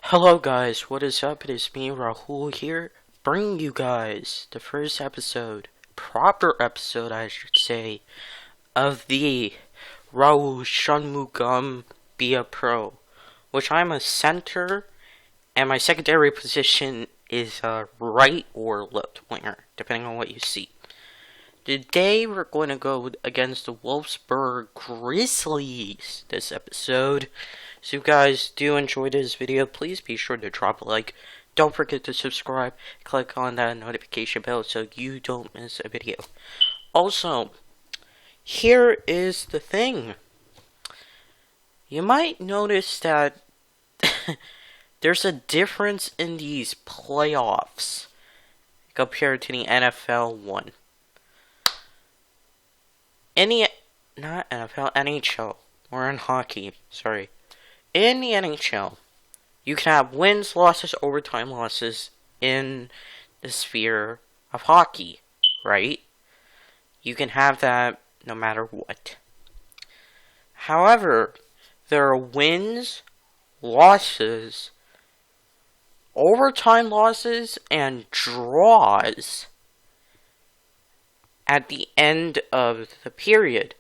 Hello guys, what is up? It is me, Rahul here, bringing you guys the first episode, proper episode I should say, of the Rahul Shanmugam Be a Pro, which I'm a center, and my secondary position is right or left winger, depending on what you see. Today we're going to go against the Wolfsburg Grizzlies this episode. So if you guys do enjoy this video, please be sure to drop a like. Don't forget to subscribe. Click on that notification bell so you don't miss a video. Also, here is the thing. You might notice that there's a difference in these playoffs compared to the NFL one. Not NFL, NHL. We're in hockey, sorry. In the NHL, you can have wins, losses, overtime losses in the sphere of hockey, right? You can have that no matter what. However, there are wins, losses, overtime losses, and draws at the end of the period.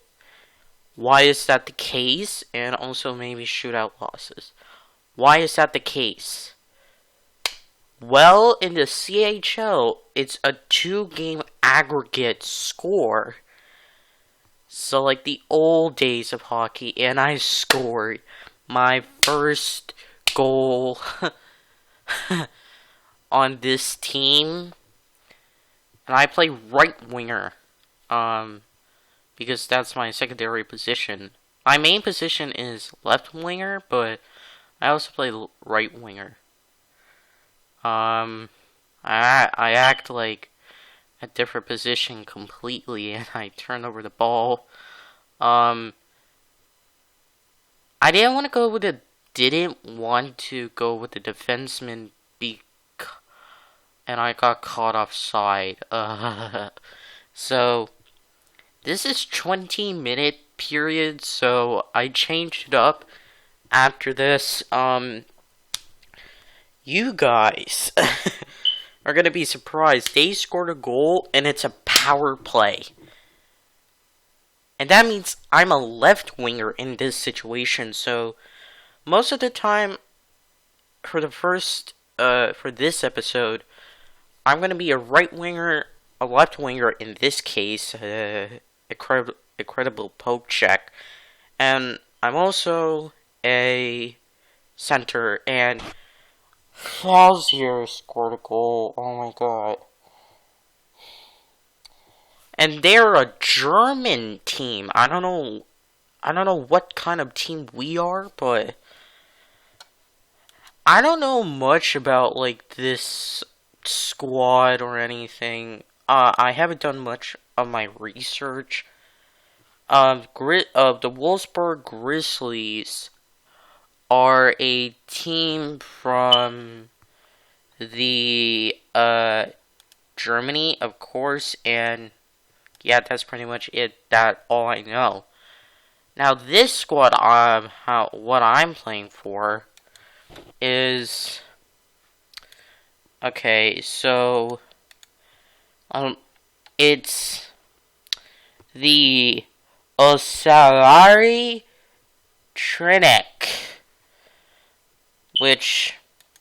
Why is that the case? And also maybe shootout losses. Why is that the case? Well, in the CHL, it's a 2-game aggregate score. So like the old days of hockey, and I scored my first goal on this team. And I play right winger, because that's my secondary position. My main position is left winger, but I also play right winger. I act like a different position completely, and I turn over the ball. I didn't want to go with the defenseman and I got caught offside. So this is 20-minute period, so I changed it up after this. You guys are gonna be surprised. They scored a goal and it's a power play. And that means I'm a left winger in this situation, so most of the time for this episode, I'm going to be a right winger, a left winger in this case, incredible poke check, and I'm also a center, and Fauzier scored a goal, oh my god. And they're a German team. I don't know what kind of team we are, but I don't know much about like this squad or anything. I haven't done much of my research. The Wolfsburg Grizzlies are a team from the Germany, of course, and yeah, that's pretty much it. That's all I know. Now, this squad, what I'm playing for is okay. So, it's the Osalari Trinek, which,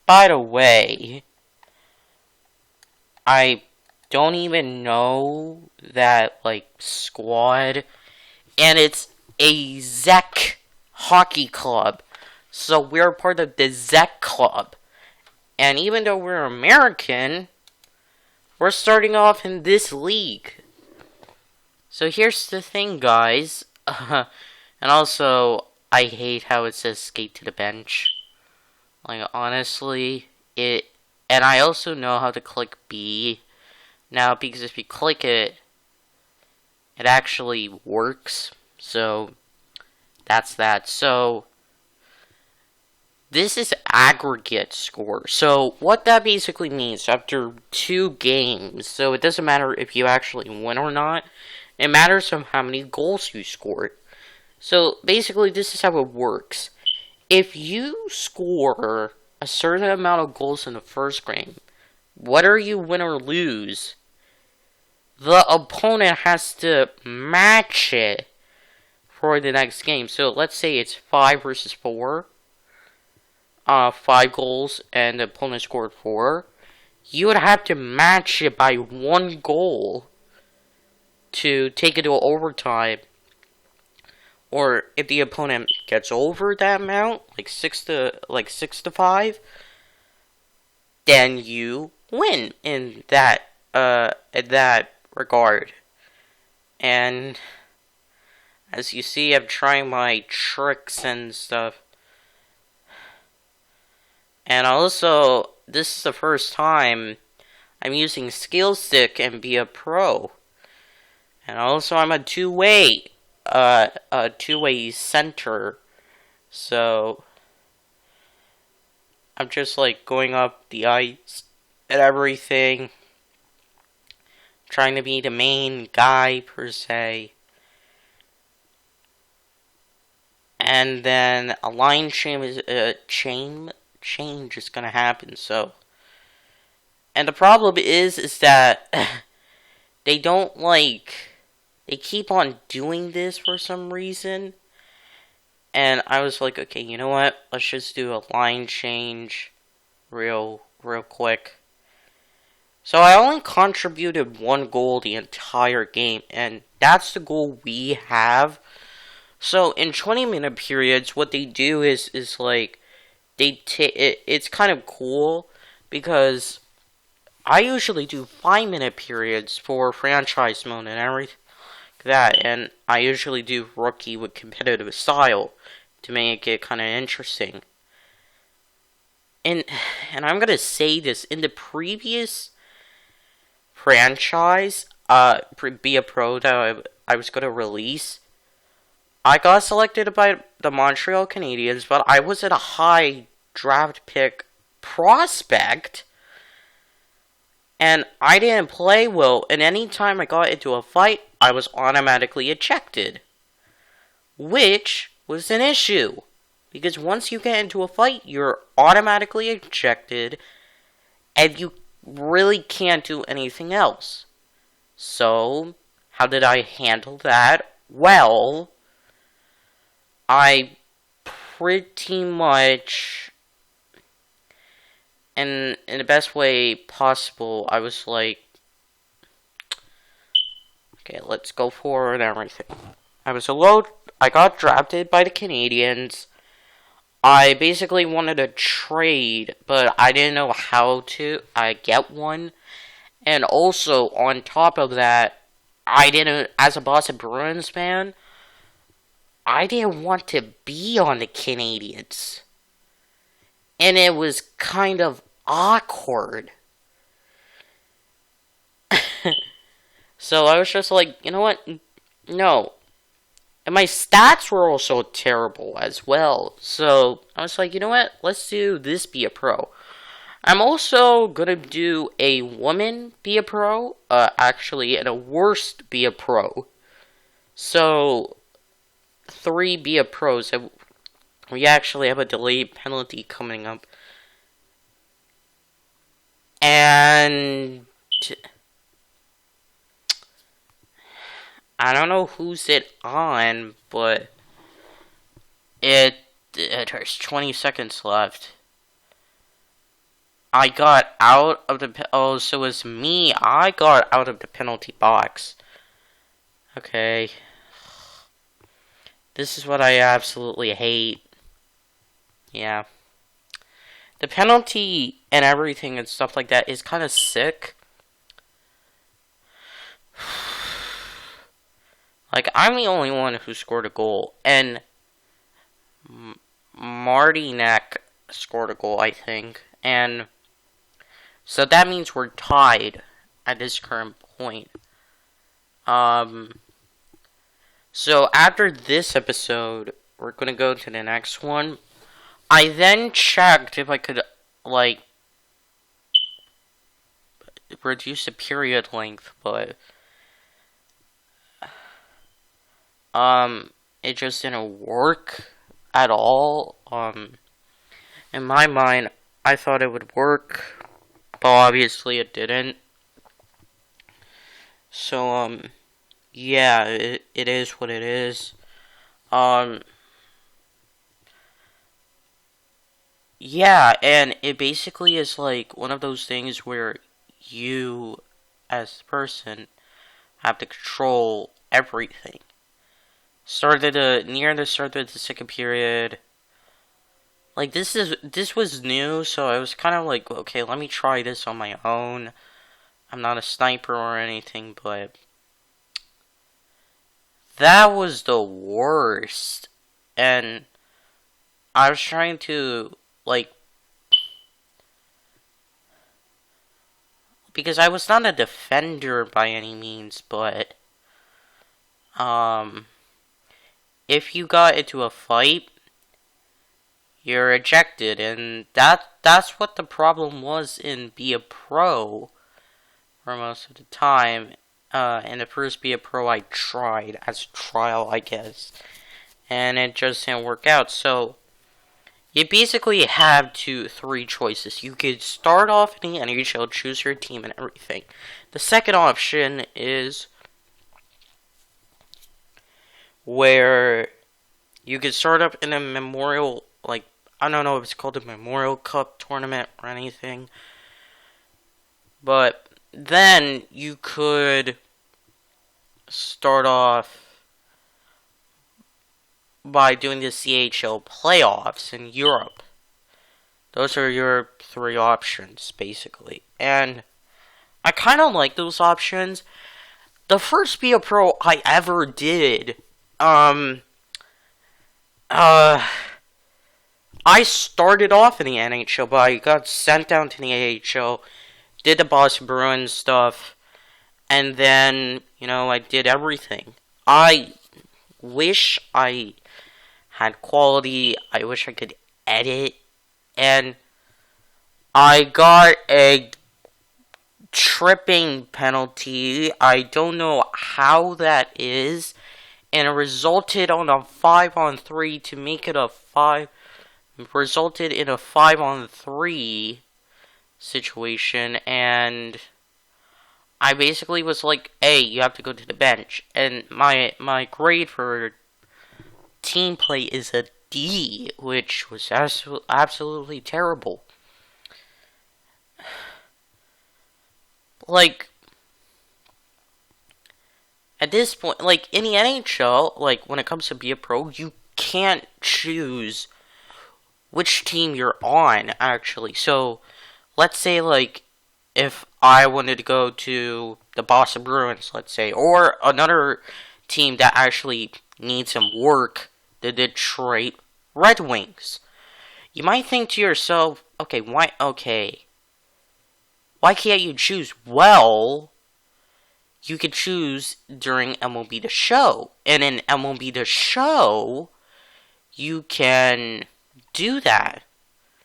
by the way, I don't even know that like squad, and it's a Czech hockey club. So we're part of the Czech club. And even though we're American, we're starting off in this league. So here's the thing, guys. And also, I hate how it says skate to the bench. Like, honestly, and I also know how to click B. Now, because if you click it, it actually works. So, that's that. So, this is aggregate score. So, what that basically means, after 2 games, so it doesn't matter if you actually win or not, it matters on how many goals you scored. So, basically, this is how it works. If you score a certain amount of goals in the first game, whether you win or lose, the opponent has to match it for the next game. So let's say it's 5 versus 4. 5 goals and the opponent scored 4. You would have to match it by 1 goal to take it to overtime. Or if the opponent gets over that amount, like 6 to 5, then you win in that regard. And as you see, I'm trying my tricks and stuff. And also, this is the first time I'm using skill stick and be a pro. And also, I'm a two-way center. So I'm just like going up the ice and everything, trying to be the main guy per se. And then a line change is gonna happen. So, and the problem is that they don't they keep on doing this for some reason. And I was like, okay, you know what? Let's just do a line change real quick. So I only contributed 1 goal the entire game, and that's the goal we have. So in 20-minute periods, what they do is like it's kind of cool because I usually do 5-minute periods for franchise mode and everything like that, and I usually do rookie with competitive style to make it kind of interesting. And I'm gonna say this, in the previous franchise, be a pro that I was gonna release, I got selected by the Montreal Canadiens, but I was at a high draft pick prospect, and I didn't play well, and anytime I got into a fight, I was automatically ejected. Which was an issue, because once you get into a fight, you're automatically ejected, and you really can't do anything else. So, how did I handle that? Well, I pretty much, in the best way possible, I was like, okay, let's go forward and everything. I got drafted by the Canadiens. I basically wanted a trade, but I didn't know how to get one. And also, on top of that, as a Boston Bruins fan, I didn't want to be on the Canadiens. And it was kind of awkward. So I was just like, you know what? No. And my stats were also terrible as well. So I was like, you know what? Let's do this be a pro. I'm also gonna do a woman be a pro. Actually, and a worst be a pro. So 3 be a pros. We actually have a delayed penalty coming up. And I don't know who's it on, but there's 20 seconds left. I got out of the so it was me. I got out of the penalty box. Okay. This is what I absolutely hate. Yeah. The penalty and everything and stuff like that is kind of sick. Like, I'm the only one who scored a goal. And Martinek scored a goal, I think. And so that means we're tied at this current point. So after this episode, we're going to go to the next one. I then checked if I could, like, reduce the period length, but it just didn't work at all. In my mind, I thought it would work, but obviously it didn't. So, yeah, it is what it is. Um, yeah, and it basically is like one of those things where you, as the person, have to control everything. Near the start of the second period. Like this was new, so I was kind of like, okay, let me try this on my own. I'm not a sniper or anything, but that was the worst. And I was trying to like, because I was not a defender by any means, but um if you got into a fight, you're ejected, and that's what the problem was in Be a Pro for most of the time. In the first Be a Pro I tried as a trial, I guess, and it just didn't work out. So you basically have three choices. You could start off in the NHL, choose your team and everything. The second option is where you could start up in a memorial, like, I don't know if it's called a Memorial Cup tournament or anything, but then you could start off by doing the CHL playoffs in Europe. Those are your three options, basically. And I kind of like those options. The first Be a Pro I ever did, I started off in the NHL, but I got sent down to the AHL, did the Boston Bruins stuff, and then, I did everything. I wish I had quality. I wish I could edit. And I got a tripping penalty. I don't know how that is. And it resulted on a 5-on-3 to make it a 5. Resulted in a 5-on-3 situation. And I basically was like, hey, you have to go to the bench. And my grade for team play is a D, which was absolutely terrible. Like, at this point, like, in the NHL, like, when it comes to Be a Pro, you can't choose which team you're on, actually. So, let's say, like, if I wanted to go to the Boston Bruins, let's say, or another team that actually needs some work, the Detroit Red Wings. You might think to yourself, okay, why can't you choose? Well, you could choose during MLB The Show. And in MLB The Show, you can do that.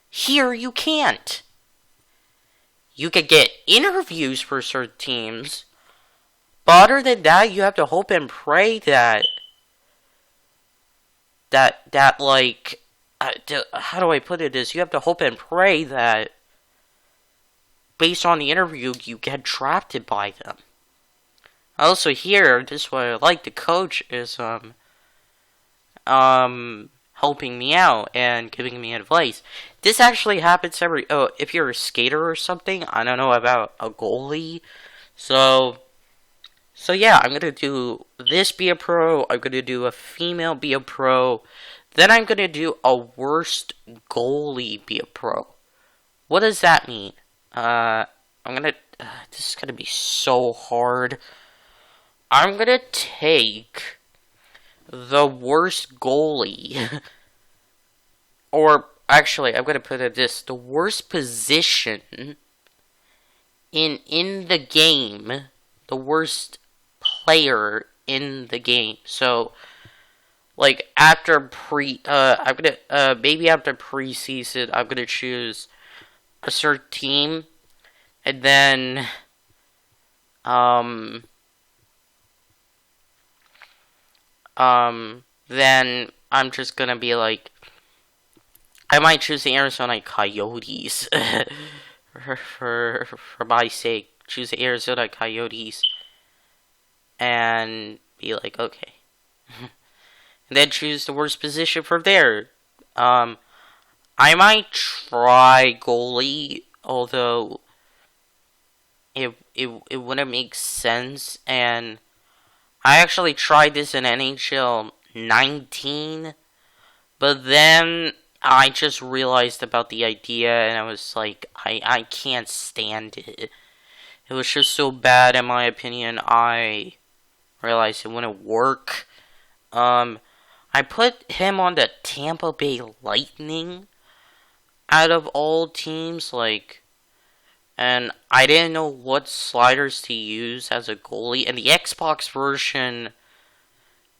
Here, you can't. You could get interviews for certain teams, but other than that, you have to hope and pray that like, how do I put it, is you have to hope and pray that based on the interview, you get drafted by them. Also here, this is what I like, the coach is, helping me out and giving me advice. This actually happens if you're a skater or something, I don't know about a goalie. So yeah, I'm gonna do this Be a Pro, I'm gonna do a female Be a Pro, then I'm gonna do a worst goalie Be a Pro. What does that mean? This is gonna be so hard. I'm gonna take the worst goalie, or actually, I'm gonna put it this: the worst position in the game, the worst player in the game. So, like after maybe after preseason, I'm gonna choose a certain team, and then then I'm just gonna be like, I might choose the Arizona Coyotes for my sake. Choose the Arizona Coyotes and be like, okay. And then choose the worst position from there. I might try goalie, although it wouldn't make sense. And I actually tried this in NHL 19, but then I just realized about the idea, and I was like, I can't stand it. It was just so bad, in my opinion. I realized it wouldn't work. I put him on the Tampa Bay Lightning out of all teams, and I didn't know what sliders to use as a goalie. And the Xbox version,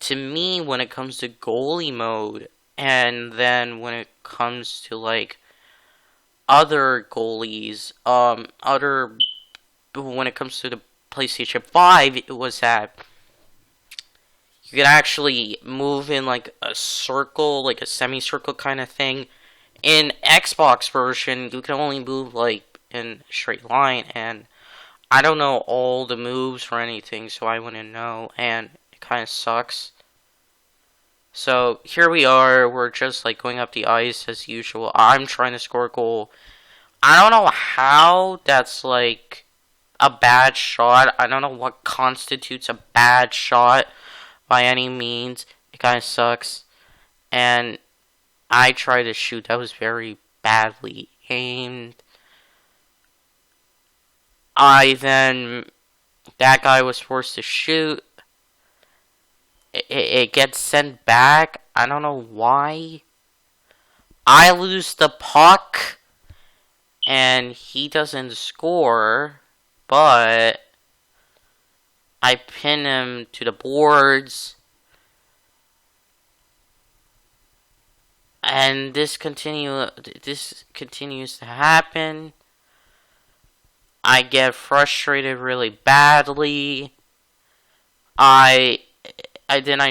to me, when it comes to goalie mode, and then when it comes to other goalies, when it comes to the PlayStation 5, it was that you could actually move in a circle, like a semicircle kind of thing. In Xbox version, you can only move in a straight line, and I don't know all the moves or anything, so I wouldn't know, and it kind of sucks. So here we are, we're just going up the ice as usual. I'm trying to score a goal. I don't know how that's a bad shot. I don't know what constitutes a bad shot by any means. It kind of sucks. And I tried to shoot. That was very badly aimed. That guy was forced to shoot. It gets sent back. I don't know why. I lose the puck. And he doesn't score. But I pin him to the boards. And this continues to happen. I get frustrated really badly. I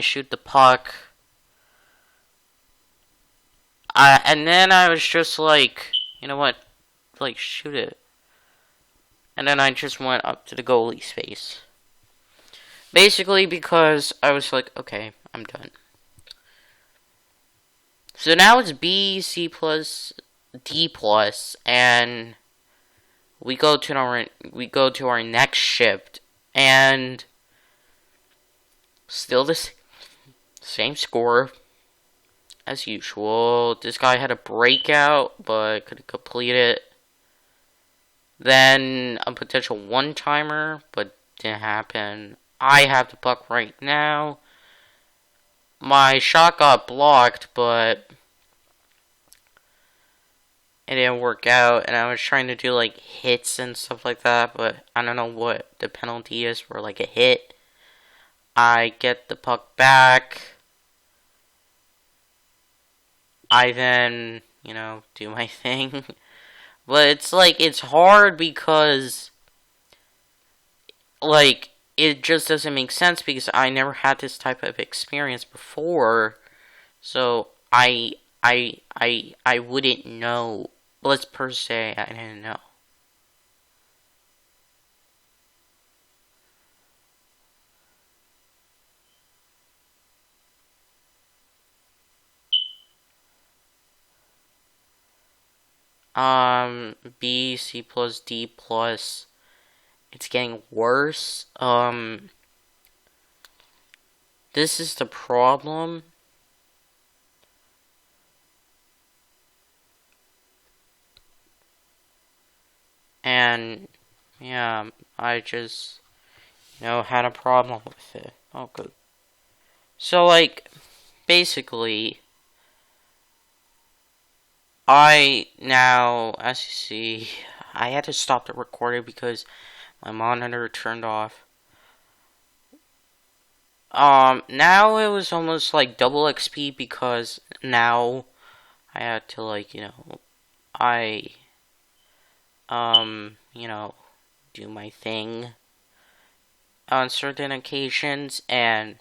shoot the puck. And then I was just you know what? Shoot it. And then I just went up to the goalie's face. Basically because I was okay, I'm done. So now it's B, C+, D+, and we go to our next shift, and still the same score as usual. This guy had a breakout, but couldn't complete it. Then a potential one-timer, but didn't happen. I have the puck right now. My shot got blocked, but it didn't work out, and I was trying to do hits and stuff like that, but I don't know what the penalty is for a hit. I get the puck back. I then, do my thing. But it's hard because it just doesn't make sense because I never had this type of experience before, so I wouldn't know. Let's per se, I didn't know. B, C+, D+. It's getting worse. This is the problem. And, yeah, I just, had a problem with it. Oh, good. So, basically, as you see, I had to stop the recording because my monitor turned off. Now it was almost double XP because now I had to do my thing on certain occasions, and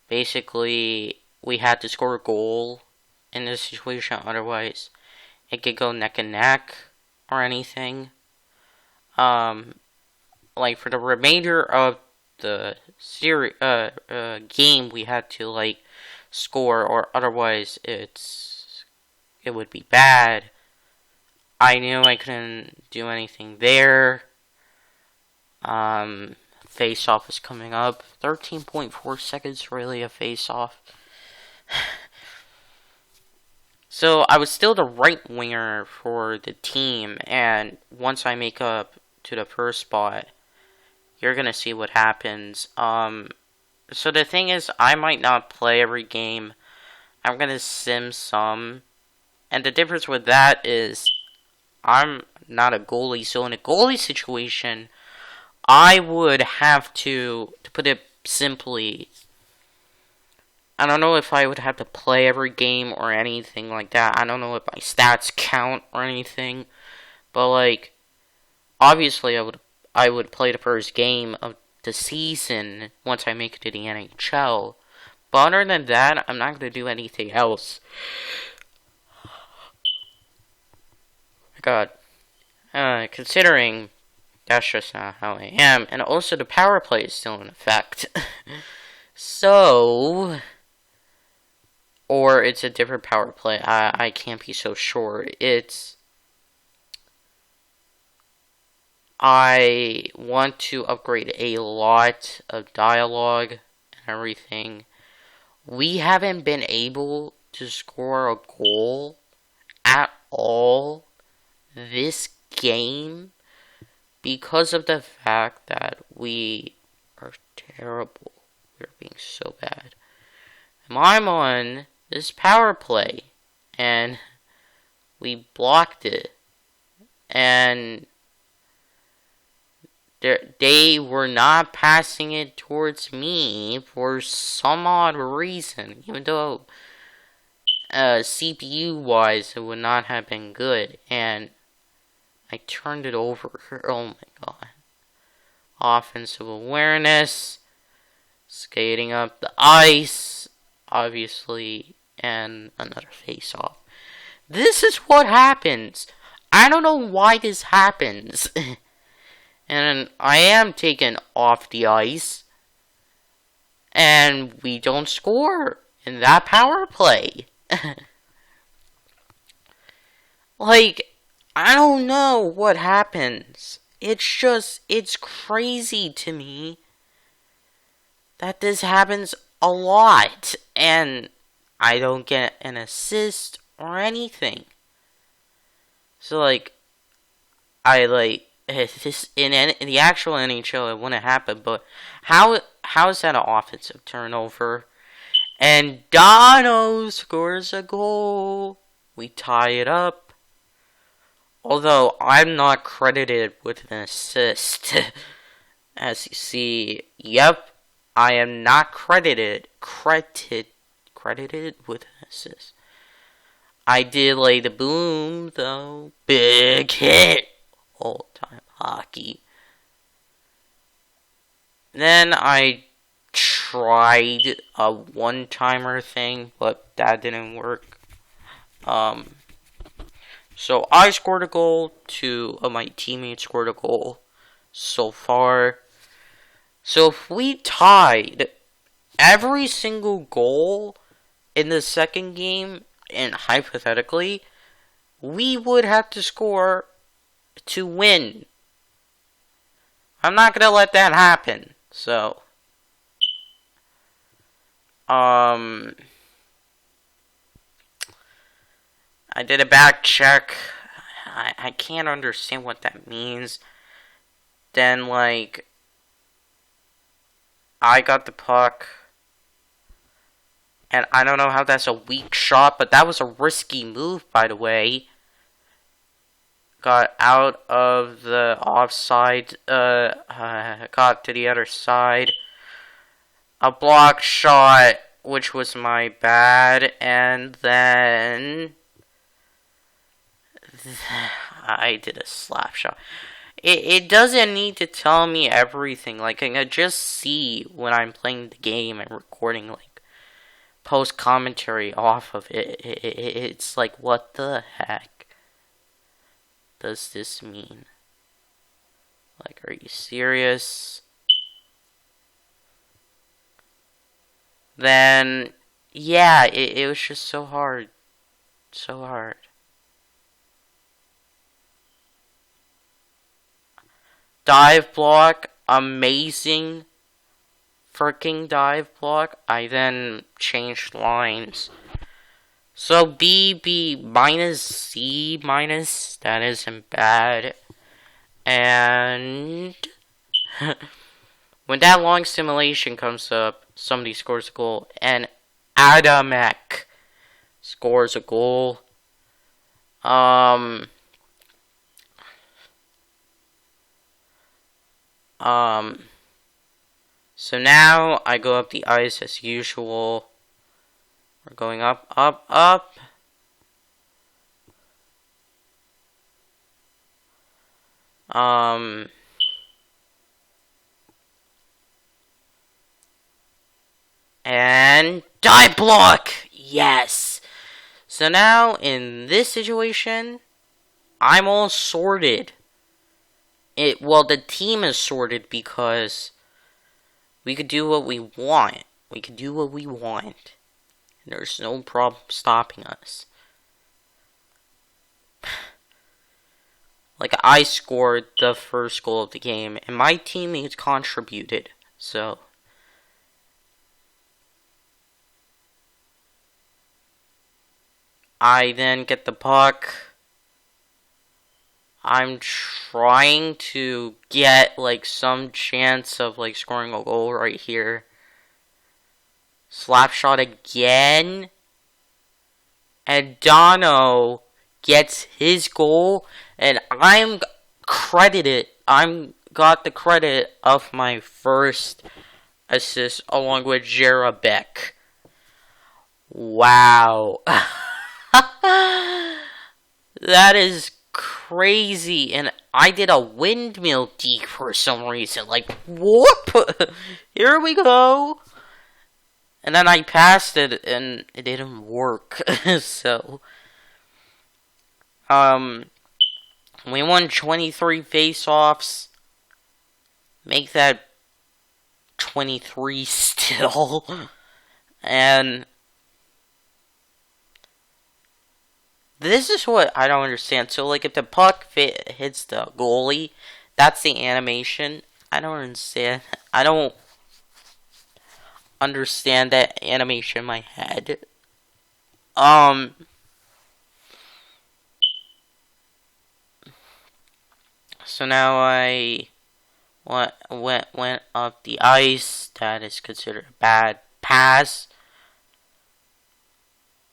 basically we had to score a goal in this situation, otherwise it could go neck and neck or anything. Like for the remainder of the game, we had to like score, or otherwise it would be bad. I knew I couldn't do anything there. Face off is coming up. 13.4 seconds, really a face off. So I was still the right winger for the team, and once I make up to the first spot, you're gonna see what happens. So the thing is, I might not play every game. I'm gonna sim some, and the difference with that is I'm not a goalie. So in a goalie situation, I would have to put it simply, I don't know if I would have to play every game or anything like that. I don't know if my stats count or anything, but like, obviously I would play the first game of the season once I make it to the NHL. But other than that, I'm not going to do anything else. God. Considering that's just not how I am. And also the power play is still in effect. So, or it's a different power play. I can't be so sure. I want to upgrade a lot of dialogue and everything. We haven't been able to score a goal at all this game because of the fact that we are terrible. We're being so bad. And I'm on this power play, and we blocked it, and they were not passing it towards me for some odd reason, even though CPU wise it would not have been good, and I turned it over. Oh my god. Offensive awareness, skating up the ice, obviously, and another face off. This is what happens. I don't know why this happens. And I am taken off the ice, and we don't score in that power play. Like, I don't know what happens. It's crazy to me that this happens a lot, and I don't get an assist or anything. So, like, this in the actual NHL it wouldn't happen, but how is that an offensive turnover? And Dono scores a goal. We tie it up. Although I'm not credited with an assist. As you see, yep, I am not credited with an assist. I did lay the boom though. Big hit. Old time hockey. Then I tried a one-timer thing, but that didn't work. So I scored a goal, two of my teammates scored a goal so far. So if we tied every single goal in the second game, and hypothetically, we would have to score to win. I'm not gonna let that happen. So, I did a back check. I can't understand what that means. Then, like, I got the puck. And I don't know how that's a weak shot, but that was a risky move, by the way. Got out of the offside, got to the other side. A block shot, which was my bad, and then I did a slap shot. It doesn't need to tell me everything. Like, I can just see when I'm playing the game and recording, like, post commentary off of it. It's like, what the heck? does this mean? Like, are you serious? Then, yeah, it was just so hard. So hard. Dive block, amazing. Freaking dive block. I then changed lines. So B minus, C minus, that isn't bad. And when that long simulation comes up, somebody scores a goal, and Adamek scores a goal. So now I go up the ice as usual. We're going up, up, up. And die block! Yes! So now, in this situation, I'm all sorted. Well, the team is sorted because we could do what we want. We could do what we want. And there's no problem stopping us. Like, I scored the first goal of the game, and my teammates contributed, so. I then get the puck. I'm trying to get, like, some chance of, like, scoring a goal right here. Slap shot again. And Dono gets his goal. And I'm credited. I'm got the credit of my first assist along with Jarabek. Wow. That is crazy. And I did a windmill deke for some reason. Like, whoop! Here we go. And then I passed it and it didn't work. So, we won 23 face-offs. Make that 23 still. And this is what I don't understand. So, like, if the puck hits the goalie, that's the animation. I don't understand. I don't understand that animation in my head. So now I went up the ice. That is considered a bad pass.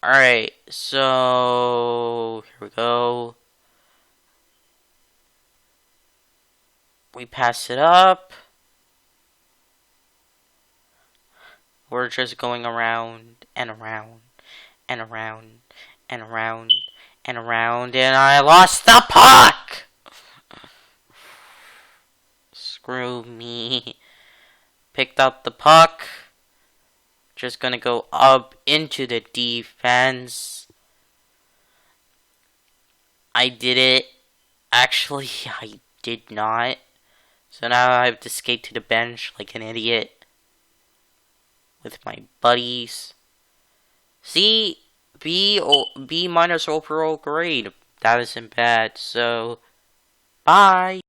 Alright, so here we go. We pass it up. We're just going around and around and around and around and around, and I lost the puck! Screw me. Picked up the puck. Just gonna go up into the defense. I did it. Actually, I did not. So now I have to skate to the bench like an idiot with my buddies. See, B minus overall grade. That isn't bad. So, bye.